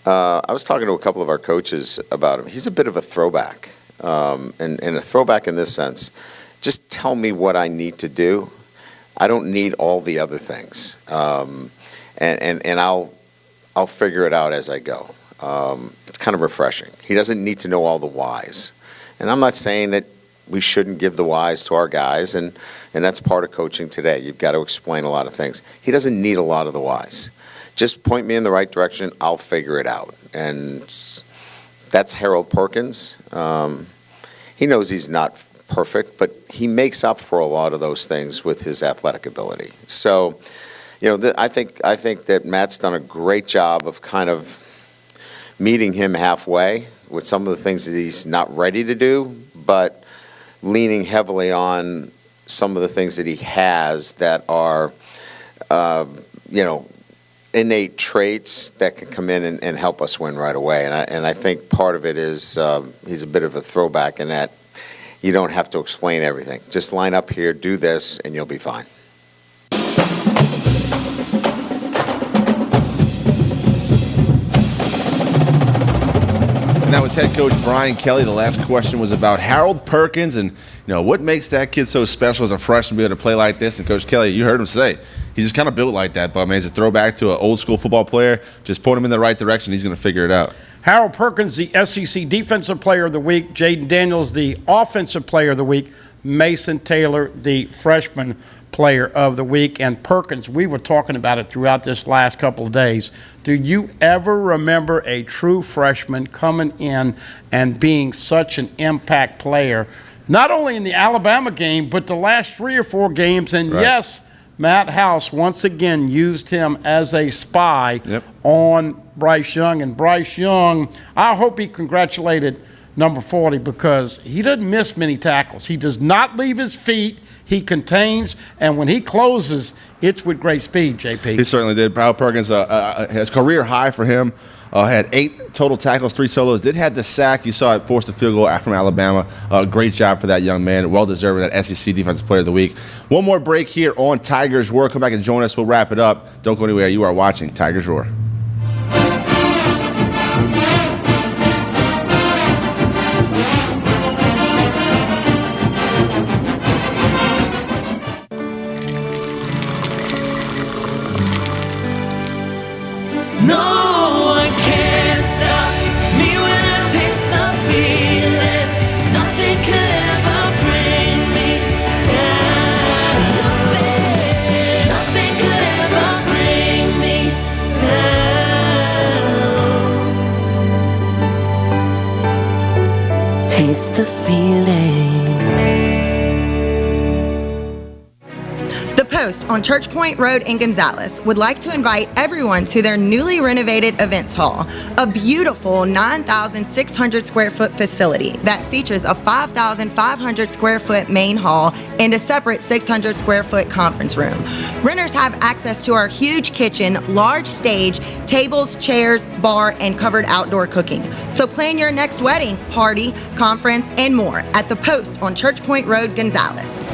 Speaker 19: I was talking to a couple of our coaches about him. He's a bit of a throwback, and a throwback in this sense. Just tell me what I need to do. I don't need all the other things, and I'll figure it out as I go. It's kind of refreshing. He doesn't need to know all the whys. And I'm not saying that we shouldn't give the whys to our guys, and that's part of coaching today. You've got to explain a lot of things. He doesn't need a lot of the whys. Just point me in the right direction, I'll figure it out. And that's Harold Perkins. He knows he's not perfect, but he makes up for a lot of those things with his athletic ability. So, I think that Matt's done a great job of kind of meeting him halfway with some of the things that he's not ready to do, but leaning heavily on some of the things that he has that are, innate traits that can come in and help us win right away. And I think part of it is he's a bit of a throwback in that you don't have to explain everything. Just line up here, do this, and you'll be fine.
Speaker 2: And that was head coach Brian Kelly. The last question was about Harold Perkins and what makes that kid so special as a freshman to be able to play like this. And Coach Kelly, you heard him say, he's just kind of built like that. But he's a throwback to an old school football player. Just point him in the right direction. He's going to figure it out.
Speaker 3: Harold Perkins, the SEC Defensive Player of the Week. Jaden Daniels, the Offensive Player of the Week. Mason Taylor, the Freshman Player of the Week. And Perkins, we were talking about it throughout this last couple of days. Do you ever remember a true freshman coming in and being such an impact player, not only in the Alabama game, but the last 3 or 4 games? And
Speaker 2: right.
Speaker 3: Yes, Matt House once again used him as a spy on Bryce Young. And Bryce Young, I hope he congratulated number 40 because he doesn't miss many tackles. He does not leave his feet. He contains, and when he closes, it's with great speed, JP.
Speaker 2: He certainly did. Harold Perkins, his career high for him, had 8 total tackles, 3 solos. Did have the sack. You saw it forced a field goal from Alabama. Great job for that young man. Well-deserved that SEC Defensive Player of the Week. One more break here on Tigers Roar. Come back and join us. We'll wrap it up. Don't go anywhere. You are watching Tigers Roar.
Speaker 4: Taste the feeling.
Speaker 8: The Post on Church Point Road in Gonzales would like to invite everyone to their newly renovated events hall, a beautiful 9,600 square foot facility that features a 5,500 square foot main hall and a separate 600 square foot conference room. Renters have access to our huge kitchen, large stage, tables, chairs, bar, and covered outdoor cooking. So plan your next wedding, party, conference, and more at The Post on Church Point Road, Gonzales.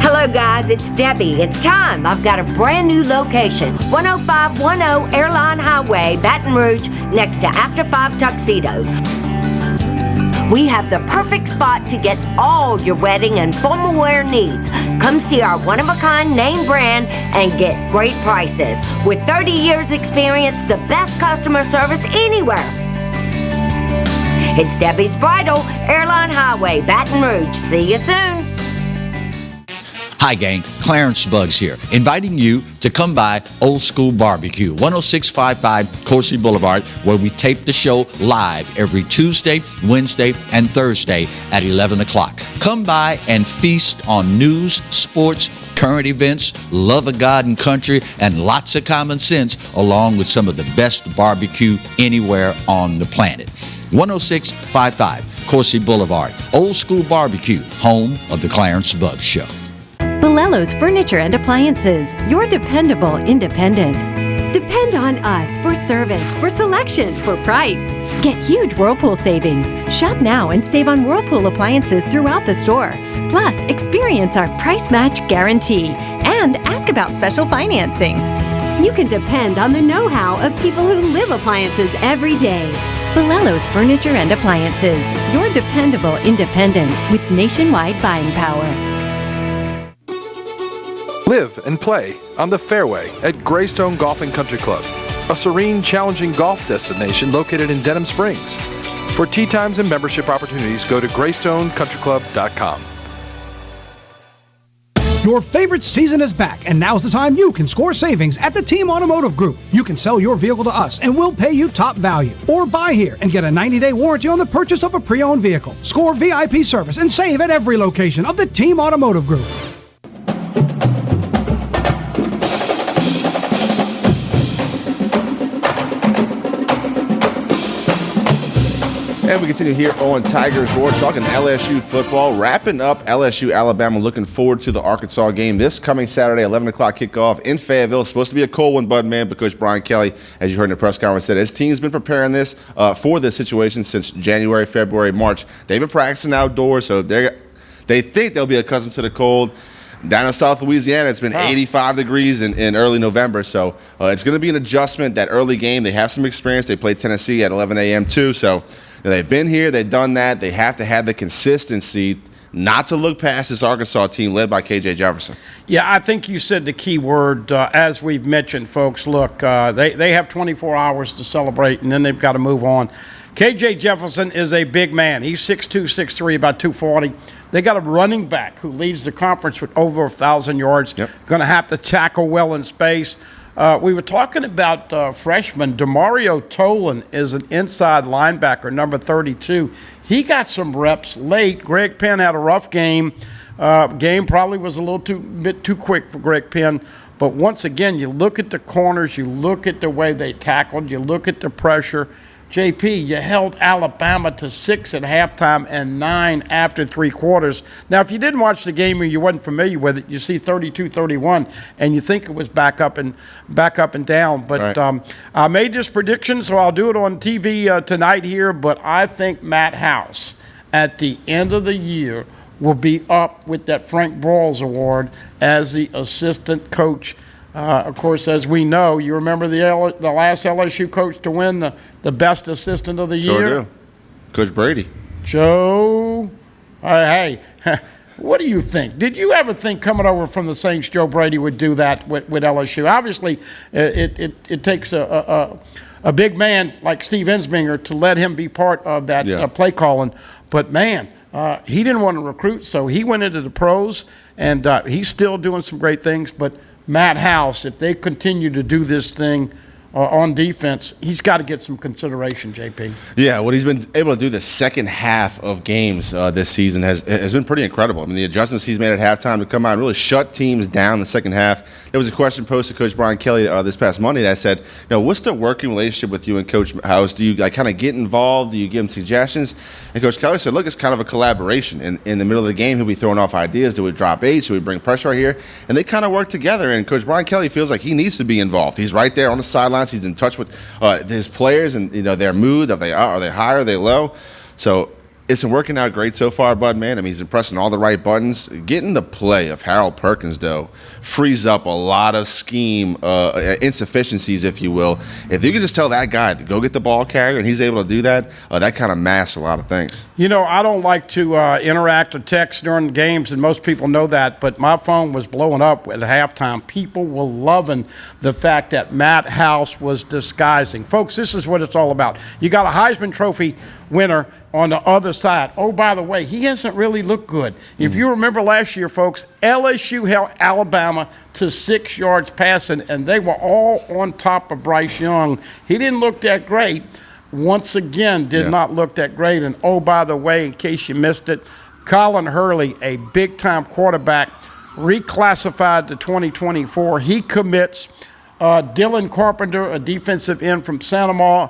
Speaker 23: Hello guys, it's Debbie. It's time. I've got a brand new location. 10510 Airline Highway, Baton Rouge, next to After 5 Tuxedos. We have the perfect spot to get all your wedding and formal wear needs. Come see our one-of-a-kind name brand and get great prices. With 30 years experience, the best customer service anywhere. It's Debbie's Bridal, Airline Highway, Baton Rouge. See you soon.
Speaker 24: Hi gang, Clarence Buggs here, inviting you to come by Old School Barbecue, 10655 Coursey Boulevard, where we tape the show live every Tuesday, Wednesday, and Thursday at 11 o'clock. Come by and feast on news, sports, current events, love of God and country, and lots of common sense, along with some of the best barbecue anywhere on the planet. 10655 Coursey Boulevard, Old School Barbecue, home of the Clarence Buggs Show.
Speaker 25: Bolello's Furniture and Appliances, your dependable independent. Depend on us for service, for selection, for price. Get huge Whirlpool savings. Shop now and save on Whirlpool appliances throughout the store. Plus, experience our price match guarantee and ask about special financing. You can depend on the know-how of people who live appliances every day. Bolello's Furniture and Appliances, your dependable independent with nationwide buying power.
Speaker 18: Live and play on the fairway at Greystone Golf and Country Club, a serene, challenging golf destination located in Denham Springs. For tee times and membership opportunities, go to greystonecountryclub.com.
Speaker 5: Your favorite season is back, and now's the time you can score savings at the Team Automotive Group. You can sell your vehicle to us, and we'll pay you top value. Or buy here and get a 90-day warranty on the purchase of a pre-owned vehicle. Score VIP service and save at every location of the Team Automotive Group.
Speaker 2: And we continue here on Tigers Roar, talking LSU football, wrapping up LSU Alabama. Looking forward to the Arkansas game this coming Saturday, 11 o'clock kickoff in Fayetteville. It's supposed to be a cold one, Bud Man, but Coach Brian Kelly, as you heard in the press conference, said his team's been preparing this for this situation since January, February, March. They've been practicing outdoors, so they think they'll be accustomed to the cold. Down in South Louisiana, it's been 85 degrees in early November, so it's going to be an adjustment. That early game, they have some experience. They played Tennessee at 11 a.m. too, so they've been here, they've done that. They have to have the consistency not to look past this Arkansas team led by K.J. Jefferson.
Speaker 3: Yeah, I think you said the key word. As we've mentioned, folks, look, they have 24 hours to celebrate, and then they've got to move on. K.J. Jefferson is a big man. He's 6'2", 6'3", about 240. They got a running back who leads the conference with over 1,000 yards. Going to have to tackle well in space. We were talking about freshman DeMario Tolan is an inside linebacker, number 32. He got some reps late. Greg Penn had a rough game. Game probably was a bit too quick for Greg Penn. But once again, you look at the corners, you look at the way they tackled, you look at the pressure. JP, you held Alabama to 6 at halftime and 9 after 3 quarters. Now, if you didn't watch the game or you wasn't familiar with it, you see 32-31, and you think it was back up and down. But right. I made this prediction, so I'll do it on TV tonight here. But I think Matt House, at the end of the year, will be up with that Frank Broyles Award as the assistant coach. Of course, as we know, you remember the last LSU coach to win the best assistant of the year?
Speaker 2: Sure do. Coach Brady.
Speaker 3: Joe, hey, what do you think? Did you ever think coming over from the Saints, Joe Brady would do that with LSU? Obviously, it takes a big man like Steve Ensminger to let him be part of that play calling. But, man, he didn't want to recruit, so he went into the pros, and he's still doing some great things. But Matt House, if they continue to do this thing, on defense, he's got to get some consideration, JP.
Speaker 2: Yeah, what he's been able to do the second half of games this season has been pretty incredible. I mean, the adjustments he's made at halftime to come out and really shut teams down the second half. There was a question posed to Coach Brian Kelly this past Monday that said, what's the working relationship with you and Coach House? Do you kind of get involved? Do you give him suggestions? And Coach Kelly said, look, it's kind of a collaboration. In the middle of the game, he'll be throwing off ideas. Do we drop 8? Should we bring pressure right here? And they kind of work together. And Coach Brian Kelly feels like he needs to be involved. He's right there on the sidelines. He's in touch with his players and their mood. Are they high? Are they low? So it's been working out great so far, Bud, man. I mean, he's impressing all the right buttons. Getting the play of Harold Perkins, though, frees up a lot of scheme insufficiencies, if you will. If you can just tell that guy to go get the ball carrier and he's able to do that, that kind of masks a lot of things.
Speaker 3: I don't like to interact or text during the games, and most people know that, but my phone was blowing up at halftime. People were loving the fact that Matt House was disguising. Folks, this is what it's all about. You got a Heisman Trophy winner on the other side. Oh, by the way, he hasn't really looked good. If you remember last year, folks, LSU held Alabama to 6 yards passing, and they were all on top of Bryce Young. He didn't look that great. Once again, did not look that great. And, oh, by the way, in case you missed it, Colin Hurley, a big-time quarterback, reclassified to 2024. He commits. Dylan Carpenter, a defensive end from Santa Ma.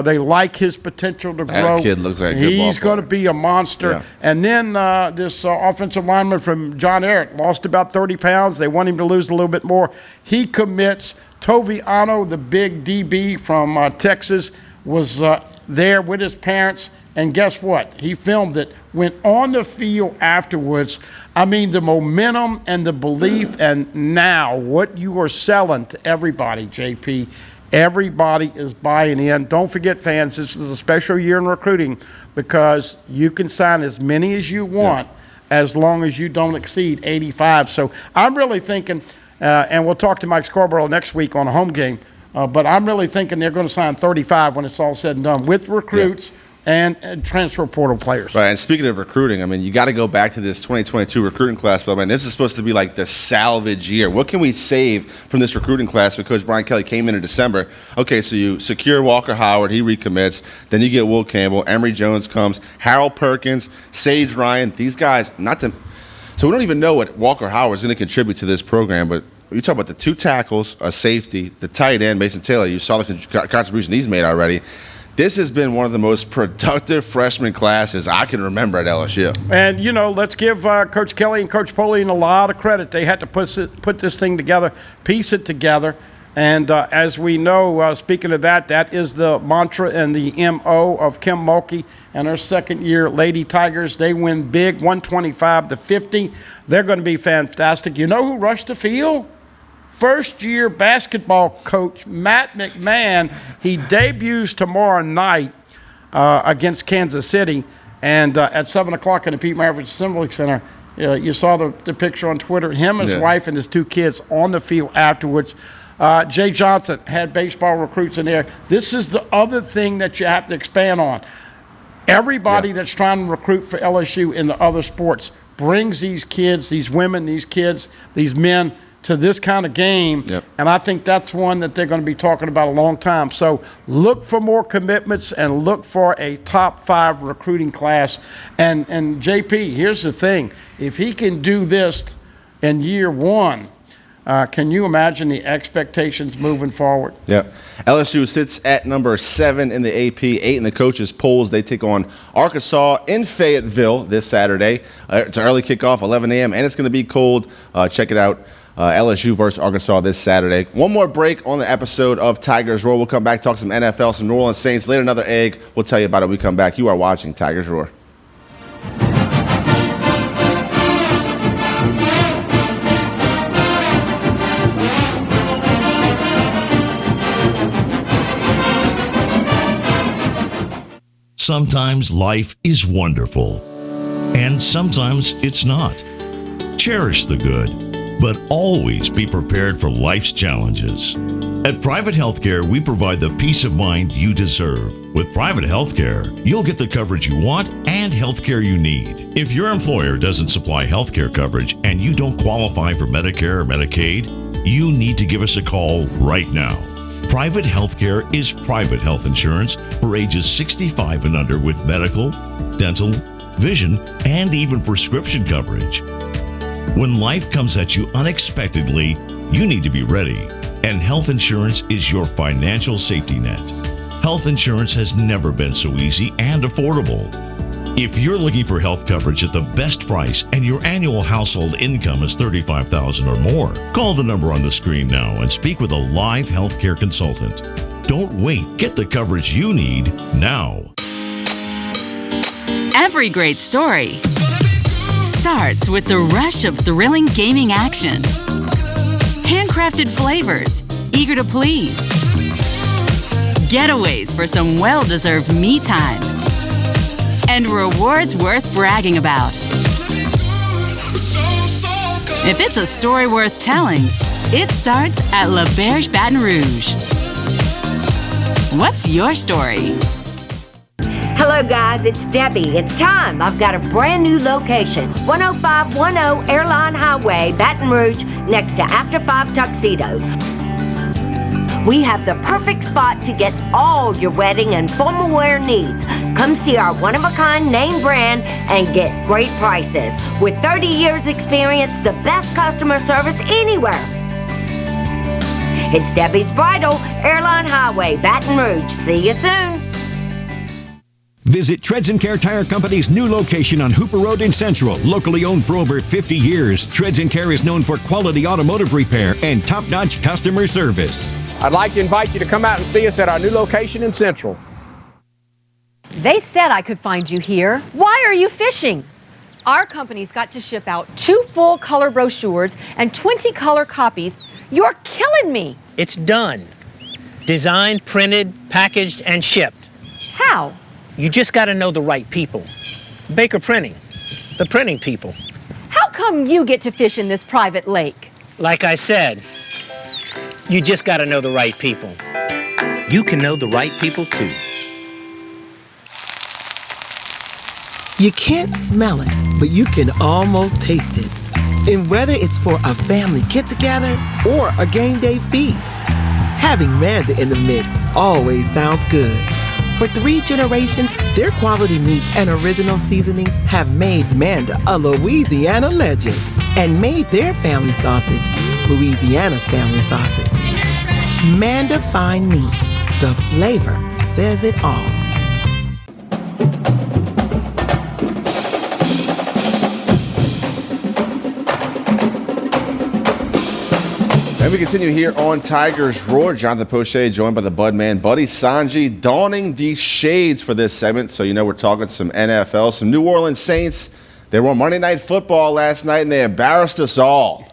Speaker 3: They like his potential to grow.
Speaker 2: That kid looks like a good ball
Speaker 3: He's going to be a monster.
Speaker 2: Yeah.
Speaker 3: And then this offensive lineman from John Eric lost about 30 pounds. They want him to lose a little bit more. He commits. Toviano, the big DB from Texas, was there with his parents. And guess what? He filmed it, went on the field afterwards. I mean, the momentum and the belief, and now what you are selling to everybody, JP. Everybody is buying in. Don't forget, fans, this is a special year in recruiting because you can sign as many as you want as long as you don't exceed 85. So I'm really thinking, and we'll talk to Mike Scarborough next week on a home game, but I'm really thinking they're going to sign 35 when it's all said and done with recruits and transfer portal players.
Speaker 2: Right, and speaking of recruiting, I mean, you got to go back to this 2022 recruiting class, but I mean, this is supposed to be like the salvage year. What can we save from this recruiting class? Because Brian Kelly came in December. Okay, so you secure Walker Howard, he recommits. Then you get Will Campbell, Emory Jones comes, Harold Perkins, Sage Ryan. These guys, so we don't even know what Walker Howard is going to contribute to this program, but you talk about the 2 tackles, a safety, the tight end, Mason Taylor. You saw the contribution he's made already. This has been one of the most productive freshman classes I can remember at LSU.
Speaker 3: And, let's give Coach Kelly and Coach Polian a lot of credit. They had to put this thing together, piece it together. And as we know, speaking of that is the mantra and the MO of Kim Mulkey and her second-year Lady Tigers. They win big, 125-50. They're going to be fantastic. You know who rushed the field? First-year basketball coach Matt McMahon. He debuts tomorrow night against Kansas City, and at 7 o'clock in the Pete Maravich Assembly Center. You saw the picture on Twitter. Him, his wife, and his 2 kids on the field afterwards. Jay Johnson had baseball recruits in there. This is the other thing that you have to expand on. Everybody that's trying to recruit for LSU in the other sports brings these kids, these women, these kids, these men to this kind of game, and I think that's one that they're going to be talking about a long time. So look for more commitments and look for a top 5 recruiting class. And JP, here's the thing. If he can do this in year 1, can you imagine the expectations moving forward?
Speaker 2: Yeah. LSU sits at number 7 in the AP, 8 in the coaches' polls. They take on Arkansas in Fayetteville this Saturday. It's an early kickoff, 11 a.m., and it's going to be cold. Check it out. LSU versus Arkansas this Saturday. One more break on the episode of Tigers Roar. We'll come back, talk some NFL, some New Orleans Saints. Later, another egg. We'll tell you about it when we come back. You are watching Tigers Roar.
Speaker 9: Sometimes life is wonderful, and sometimes it's not. Cherish the good, but always be prepared for life's challenges. At Private Healthcare, we provide the peace of mind you deserve. With private healthcare, you'll get the coverage you want and healthcare you need. If your employer doesn't supply healthcare coverage and you don't qualify for Medicare or Medicaid, you need to give us a call right now. Private healthcare is private health insurance for ages 65 and under with medical, dental, vision, and even prescription coverage. When life comes at you unexpectedly, you need to be ready, and health insurance is your financial safety net. Health insurance has never been so easy and affordable. If you're looking for health coverage at the best price and your annual household income is $35,000 or more, call the number on the screen now and speak with a live healthcare consultant. Don't wait. Get the coverage you need now.
Speaker 17: Every great story starts with the rush of thrilling gaming action. Handcrafted flavors, eager to please. Getaways for some well-deserved me time. And rewards worth bragging about. If it's a story worth telling, it starts at La Berge Baton Rouge. What's your story?
Speaker 23: Hello guys, it's Debbie. It's time. I've got a brand new location. 10510 Airline Highway, Baton Rouge, next to After 5 Tuxedos. We have the perfect spot to get all your wedding and formal wear needs. Come see our one-of-a-kind name brand and get great prices. With 30 years experience, the best customer service anywhere. It's Debbie's Bridal, Airline Highway, Baton Rouge. See you soon.
Speaker 6: Visit Treads & Care Tire Company's new location on Hooper Road in Central. Locally owned for over 50 years, Treads & Care is known for quality automotive repair and top-notch customer service.
Speaker 7: I'd like to invite you to come out and see us at our new location in Central.
Speaker 10: They said I could find you here. Why are you fishing? Our company's got to ship out 2 full color brochures and 20 color copies. You're killing me.
Speaker 12: It's done. Designed, printed, packaged, and shipped.
Speaker 10: How?
Speaker 12: You just got to know the right people. Baker Printing, the printing people.
Speaker 10: How come you get to fish in this private lake?
Speaker 12: Like I said, you just got to know the right people. You can know the right people too.
Speaker 13: You can't smell it, but you can almost taste it. And whether it's for a family get-together or a game day feast, having Manda in the mix always sounds good. For 3 generations, their quality meats and original seasonings have made Manda a Louisiana legend and made their family sausage Louisiana's family sausage. Manda Fine Meats. The flavor says it all.
Speaker 2: And we continue here on Tigers Roar. Jonathan Poche joined by the Budman buddy Songy, donning the shades for this segment. So you know we're talking some NFL, some New Orleans Saints. They were on Monday Night Football last night, and they embarrassed us all.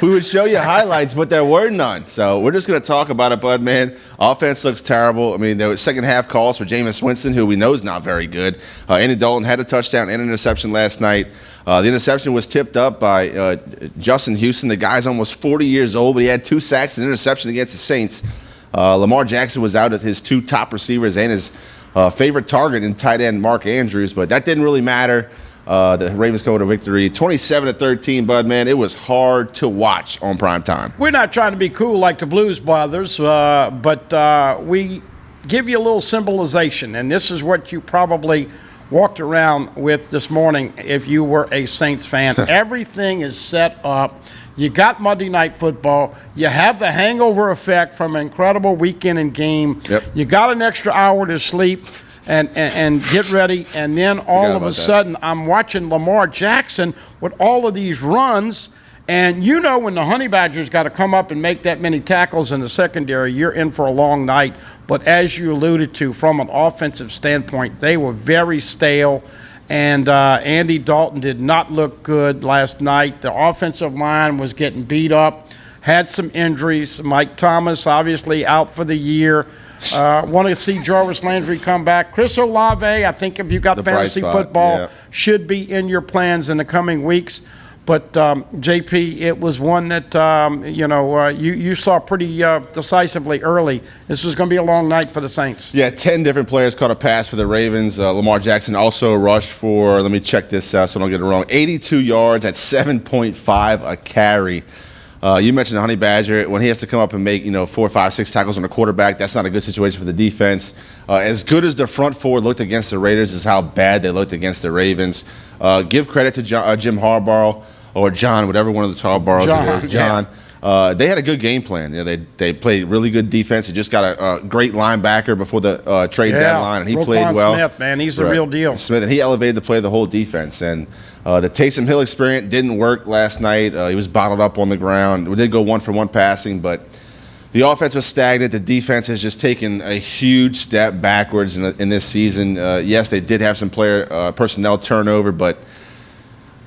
Speaker 2: We would show you highlights, but there were none. So we're just going to talk about it, Budman. Offense looks terrible. I mean, there was second half calls for Jameis Winston, who we know is not very good. Andy Dalton had a touchdown and an interception last night. The interception was tipped up by Justin Houston. The guy's almost 40 years old, but he had 2 sacks and an interception against the Saints. Lamar Jackson was out at his 2 top receivers and his favorite target in tight end Mark Andrews, but that didn't really matter. The Ravens go to victory 27-13, Budman. It was hard to watch on prime time.
Speaker 3: We're not trying to be cool like the Blues Brothers, but we give you a little symbolization, and this is what you probably walked around with this morning if you were a Saints fan. Everything is set up. You got Monday Night Football. You have the hangover effect from an incredible weekend and game.
Speaker 2: Yep.
Speaker 3: You got an extra hour to sleep and get ready. And then all of a sudden, I'm watching Lamar Jackson with all of these runs. And you know when the Honey Badgers got to come up and make that many tackles in the secondary, you're in for a long night. But as you alluded to, from an offensive standpoint, they were very stale. And Andy Dalton did not look good last night. The offensive line was getting beat up, had some injuries. Mike Thomas obviously out for the year. Want to see Jarvis Landry come back. Chris Olave, I think if you got fantasy football, should be in your plans in the coming weeks. But, JP, it was one that, you saw pretty decisively early. This was going to be a long night for the Saints.
Speaker 2: Yeah, 10 different players caught a pass for the Ravens. Lamar Jackson also rushed for, let me check this out so I don't get it wrong, 82 yards at 7.5 a carry. You mentioned the Honey Badger. When he has to come up and make 4, 5, 6 tackles on the quarterback, that's not a good situation for the defense. As good as the front four looked against the Raiders is how bad they looked against the Ravens. Give credit to Jim Harbaugh or John, whatever one of the Harbaughs it is. John. They had a good game plan. They played really good defense. They just got a great linebacker before the trade deadline, and he played well.
Speaker 3: Smith, man, he's the real deal.
Speaker 2: Smith, and he elevated the play of the whole defense. And the Taysom Hill experiment didn't work last night. He was bottled up on the ground. We did go 1-for-1 passing, but the offense was stagnant. The defense has just taken a huge step backwards in this season. Yes, they did have some personnel turnover, but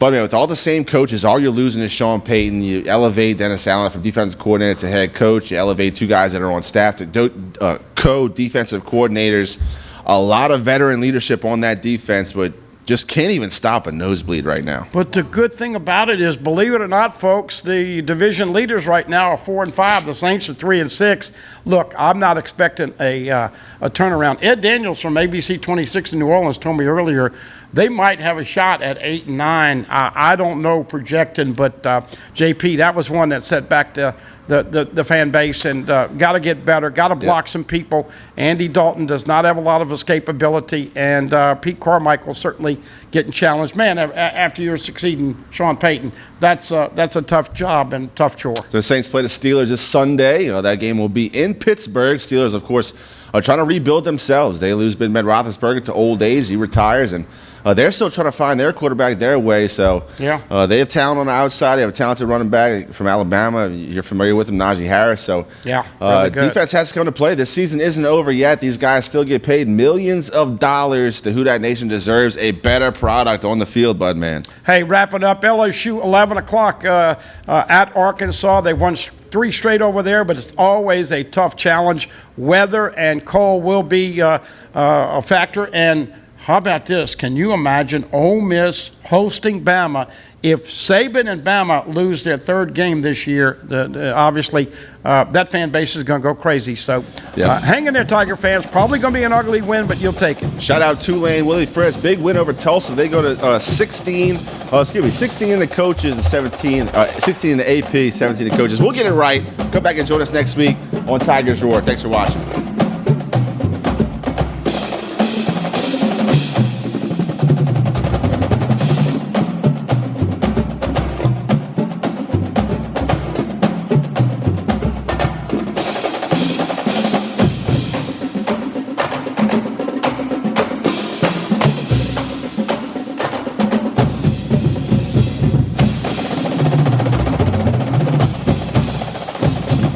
Speaker 2: man, with all the same coaches, all you're losing is Sean Payton. You elevate Dennis Allen from defensive coordinator to head coach. You elevate 2 guys that are on staff to co-defensive coordinators. A lot of veteran leadership on that defense, but just can't even stop a nosebleed right now.
Speaker 3: But the good thing about it is, believe it or not, folks, the division leaders right now are 4-5. The Saints are 3-6. Look, I'm not expecting a turnaround. Ed Daniels from ABC 26 in New Orleans told me earlier they might have a shot at 8-9. I don't know projecting, but JP, that was one that set back the fan base, and got to get better, got to block some people. Andy Dalton does not have a lot of escapability, and Pete Carmichael certainly getting challenged. Man, after you're succeeding Sean Payton, that's a tough job and tough chore.
Speaker 2: So the Saints play the Steelers this Sunday. That game will be in Pittsburgh. Steelers, of course, are trying to rebuild themselves. They lose Ben Roethlisberger to old age. He retires, and they're still trying to find their quarterback their way. So they have talent on the outside. They have a talented running back from Alabama. You're familiar with him, Najee Harris. So
Speaker 3: really good.
Speaker 2: Defense has to come to play. This season isn't over yet. These guys still get paid millions of dollars. The Who Dat Nation deserves a better product on the field, bud man.
Speaker 3: Hey, wrapping up, LSU 11 o'clock at Arkansas. They won 3 straight over there, but it's always a tough challenge. Weather and cold will be a factor. And how about this? Can you imagine Ole Miss hosting Bama? If Saban and Bama lose their 3rd game this year, obviously that fan base is going to go crazy. So hang in there, Tiger fans. Probably going to be an ugly win, but you'll take it.
Speaker 2: Shout out Tulane, Willie Frisk. Big win over Tulsa. They go to 16 in the coaches and 16 in the AP, 17 in the coaches. We'll get it right. Come back and join us next week on Tigers Roar. Thanks for watching.